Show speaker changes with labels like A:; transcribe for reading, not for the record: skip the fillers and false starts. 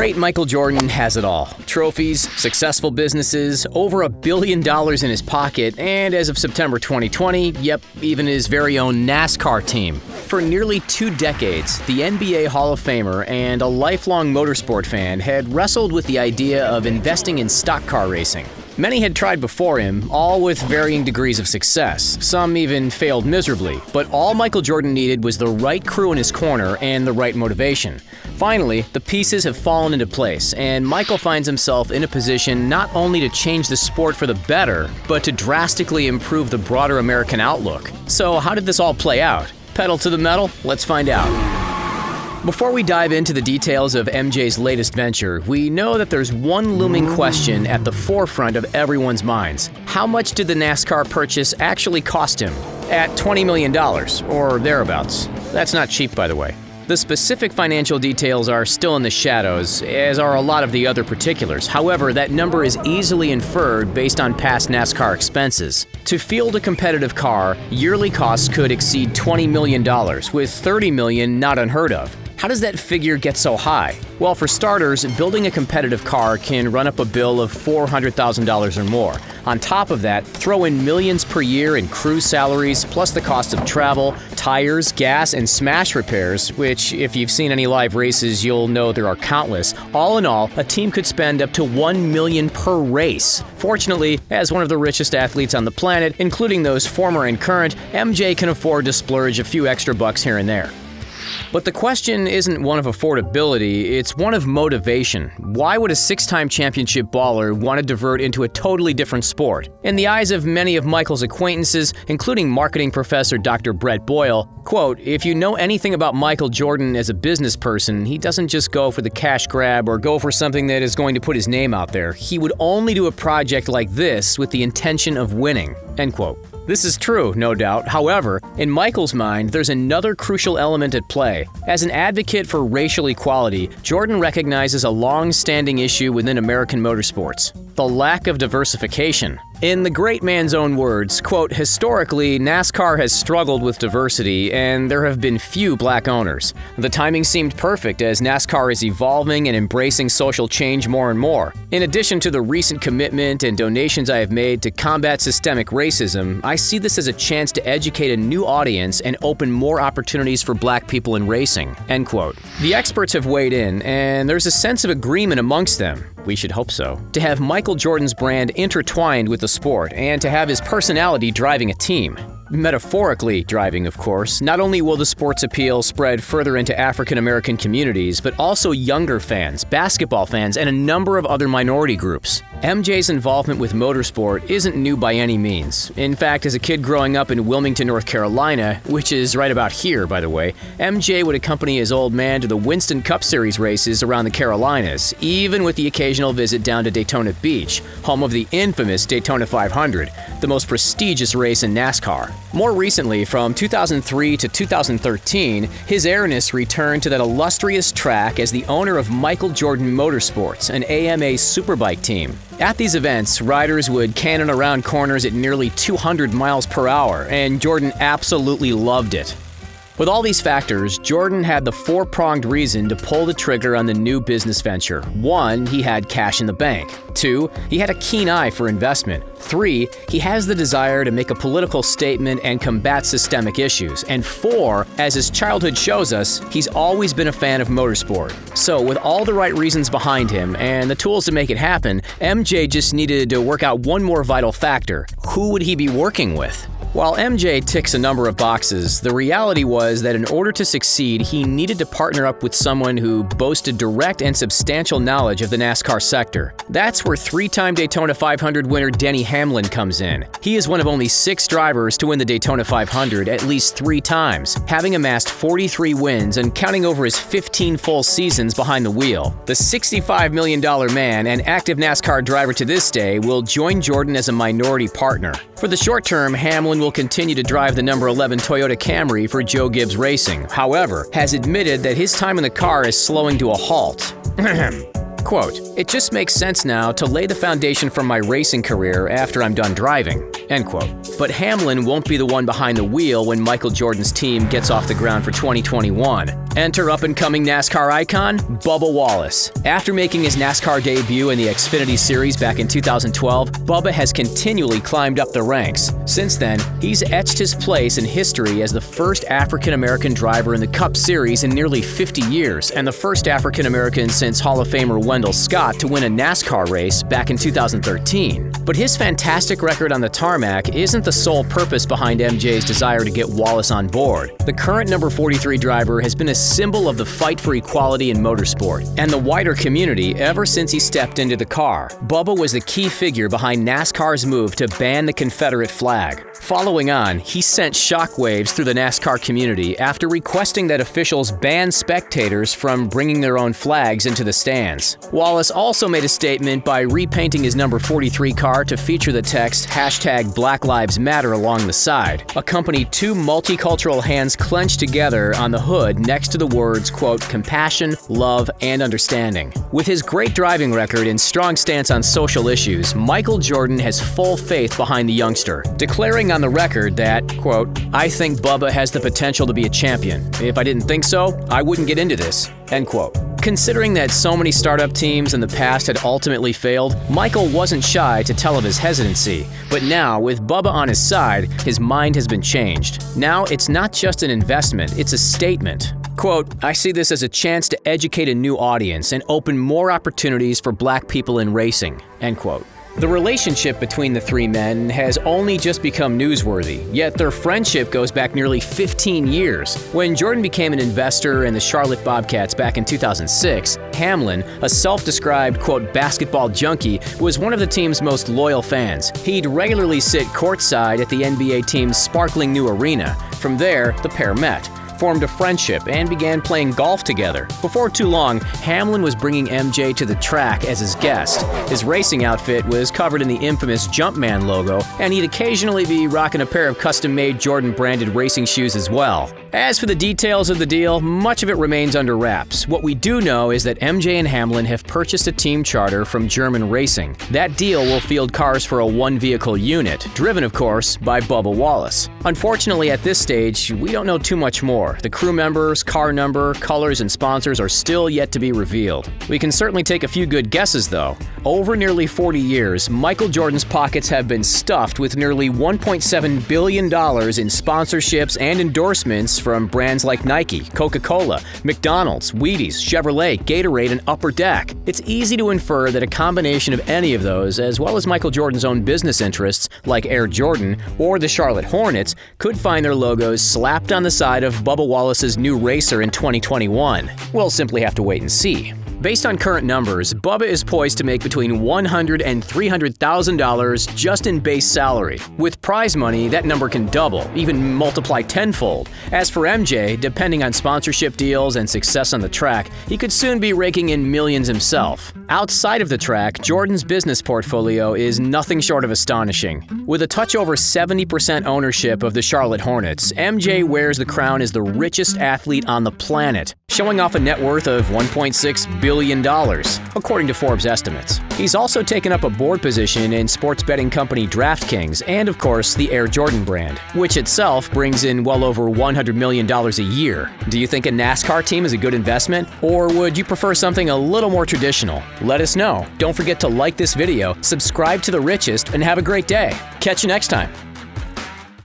A: great Michael Jordan has it all. Trophies, successful businesses, over $1 billion in his pocket, and as of September 2020, even his very own NASCAR team. For nearly 2 decades, the NBA Hall of Famer and a lifelong motorsport fan had wrestled with the idea of investing in stock car racing. Many had tried before him, all with varying degrees of success. Some even failed miserably. But all Michael Jordan needed was the right crew in his corner and the right motivation. Finally, the pieces have fallen into place, and Michael finds himself in a position not only to change the sport for the better, but to drastically improve the broader American outlook. So how did this all play out? Pedal to the metal? Let's find out. Before we dive into the details of MJ's latest venture, we know that there's one looming question at the forefront of everyone's minds. How much did the NASCAR purchase actually cost him? At $20 million, or thereabouts. That's not cheap, by the way. The specific financial details are still in the shadows, as are a lot of the other particulars. However, that number is easily inferred based on past NASCAR expenses. To field a competitive car, yearly costs could exceed $20 million, with $30 million not unheard of. How does that figure get so high? Well, for starters, building a competitive car can run up a bill of $400,000 or more. On top of that, throw in millions per year in crew salaries, plus the cost of travel, tires, gas, and smash repairs, which, if you've seen any live races, you'll know there are countless. All in all, a team could spend up to $1 million per race. Fortunately, as one of the richest athletes on the planet, including those former and current, MJ can afford to splurge a few extra bucks here and there. But the question isn't one of affordability, it's one of motivation. Why would a 6-time championship baller want to divert into a totally different sport? In the eyes of many of Michael's acquaintances, including marketing professor Dr. Brett Boyle, quote, "If you know anything about Michael Jordan as a business person, he doesn't just go for the cash grab or go for something that is going to put his name out there. He would only do a project like this with the intention of winning," end quote. This is true, no doubt. However, in Michael's mind, there's another crucial element at play. As an advocate for racial equality, Jordan recognizes a long-standing issue within American motorsports: the lack of diversification. In the great man's own words, quote, "Historically, NASCAR has struggled with diversity, and there have been few black owners. The timing seemed perfect as NASCAR is evolving and embracing social change more and more. In addition to the recent commitment and donations I have made to combat systemic racism, I see this as a chance to educate a new audience and open more opportunities for black people in racing," end quote. The experts have weighed in, and there's a sense of agreement amongst them. We should hope so. To have Michael Jordan's brand intertwined with the sport and to have his personality driving a team. Metaphorically driving, of course. Not only will the sport's appeal spread further into African American communities, but also younger fans, basketball fans, and a number of other minority groups. MJ's involvement with motorsport isn't new by any means. In fact, as a kid growing up in Wilmington, North Carolina, which is right about here, by the way, MJ would accompany his old man to the Winston Cup Series races around the Carolinas, even with the occasional visit down to Daytona Beach, home of the infamous Daytona 500, the most prestigious race in NASCAR. More recently, from 2003 to 2013, his airness returned to that illustrious track as the owner of Michael Jordan Motorsports, an AMA superbike team. At these events, riders would cannon around corners at nearly 200 miles per hour, and Jordan absolutely loved it. With all these factors, Jordan had the 4-pronged reason to pull the trigger on the new business venture. 1, he had cash in the bank. 2, he had a keen eye for investment. 3, he has the desire to make a political statement and combat systemic issues. And 4, as his childhood shows us, he's always been a fan of motorsport. So with all the right reasons behind him and the tools to make it happen, MJ just needed to work out one more vital factor. Who would he be working with? While MJ ticks a number of boxes, the reality was that in order to succeed, he needed to partner up with someone who boasted direct and substantial knowledge of the NASCAR sector. That's where 3-time Daytona 500 winner Denny Hamlin comes in. He is one of only 6 drivers to win the Daytona 500 at least 3 times, having amassed 43 wins and counting over his 15 full seasons behind the wheel. The $65 million man and active NASCAR driver to this day will join Jordan as a minority partner. For the short term, Hamlin will continue to drive the number 11 Toyota Camry for Joe Gibbs Racing. However, has admitted that his time in the car is slowing to a halt. Quote, "It just makes sense now to lay the foundation for my racing career after I'm done driving." End quote. But Hamlin won't be the one behind the wheel when Michael Jordan's team gets off the ground for 2021. Enter up-and-coming NASCAR icon, Bubba Wallace. After making his NASCAR debut in the Xfinity Series back in 2012, Bubba has continually climbed up the ranks. Since then, he's etched his place in history as the first African-American driver in the Cup Series in nearly 50 years, and the first African-American since Hall of Famer Wendell Scott to win a NASCAR race back in 2013. But his fantastic record on the tarmac isn't the sole purpose behind MJ's desire to get Wallace on board. The current number 43 driver has been a symbol of the fight for equality in motorsport and the wider community ever since he stepped into the car. Bubba was the key figure behind NASCAR's move to ban the Confederate flag. Following on, he sent shockwaves through the NASCAR community after requesting that officials ban spectators from bringing their own flags into the stands. Wallace also made a statement by repainting his number 43 car to feature the text #BlackLivesMatter along the side, accompanied two multicultural hands clenched together on the hood next to the words, quote, "compassion, love, and understanding." With his great driving record and strong stance on social issues, Michael Jordan has full faith behind the youngster, declaring on the record that, quote, "I think Bubba has the potential to be a champion. If I didn't think so, I wouldn't get into this," end quote. Considering that so many startup teams in the past had ultimately failed, Michael wasn't shy to tell of his hesitancy. But now, with Bubba on his side, his mind has been changed. Now it's not just an investment, it's a statement. Quote, "I see this as a chance to educate a new audience and open more opportunities for black people in racing," end quote. The relationship between the three men has only just become newsworthy, yet their friendship goes back nearly 15 years. When Jordan became an investor in the Charlotte Bobcats back in 2006, Hamlin, a self-described, quote, "basketball junkie," was one of the team's most loyal fans. He'd regularly sit courtside at the NBA team's sparkling new arena. From there, the pair met, formed a friendship, and began playing golf together. Before too long, Hamlin was bringing MJ to the track as his guest. His racing outfit was covered in the infamous Jumpman logo, and he'd occasionally be rocking a pair of custom-made Jordan-branded racing shoes as well. As for the details of the deal, much of it remains under wraps. What we do know is that MJ and Hamlin have purchased a team charter from German Racing. That deal will field cars for a one-vehicle unit, driven, of course, by Bubba Wallace. Unfortunately, at this stage, we don't know too much more. The crew members, car number, colors, and sponsors are still yet to be revealed. We can certainly take a few good guesses, though. Over nearly 40 years, Michael Jordan's pockets have been stuffed with nearly $1.7 billion in sponsorships and endorsements from brands like Nike, Coca-Cola, McDonald's, Wheaties, Chevrolet, Gatorade, and Upper Deck. It's easy to infer that a combination of any of those, as well as Michael Jordan's own business interests like Air Jordan or the Charlotte Hornets, could find their logos slapped on the side of Bubba Wallace's new racer in 2021. We'll simply have to wait and see. Based on current numbers, Bubba is poised to make between $100,000 and $300,000 just in base salary. With prize money, that number can double, even multiply tenfold. As for MJ, depending on sponsorship deals and success on the track, he could soon be raking in millions himself. Outside of the track, Jordan's business portfolio is nothing short of astonishing. With a touch over 70% ownership of the Charlotte Hornets, MJ wears the crown as the richest athlete on the planet, showing off a net worth of $1.6 billion, according to Forbes estimates. He's also taken up a board position in sports betting company DraftKings and, of course, the Air Jordan brand, which itself brings in well over $100 million a year. Do you think a NASCAR team is a good investment? Or would you prefer something a little more traditional? Let us know. Don't forget to like this video, subscribe to The Richest, and have a great day. Catch you next time.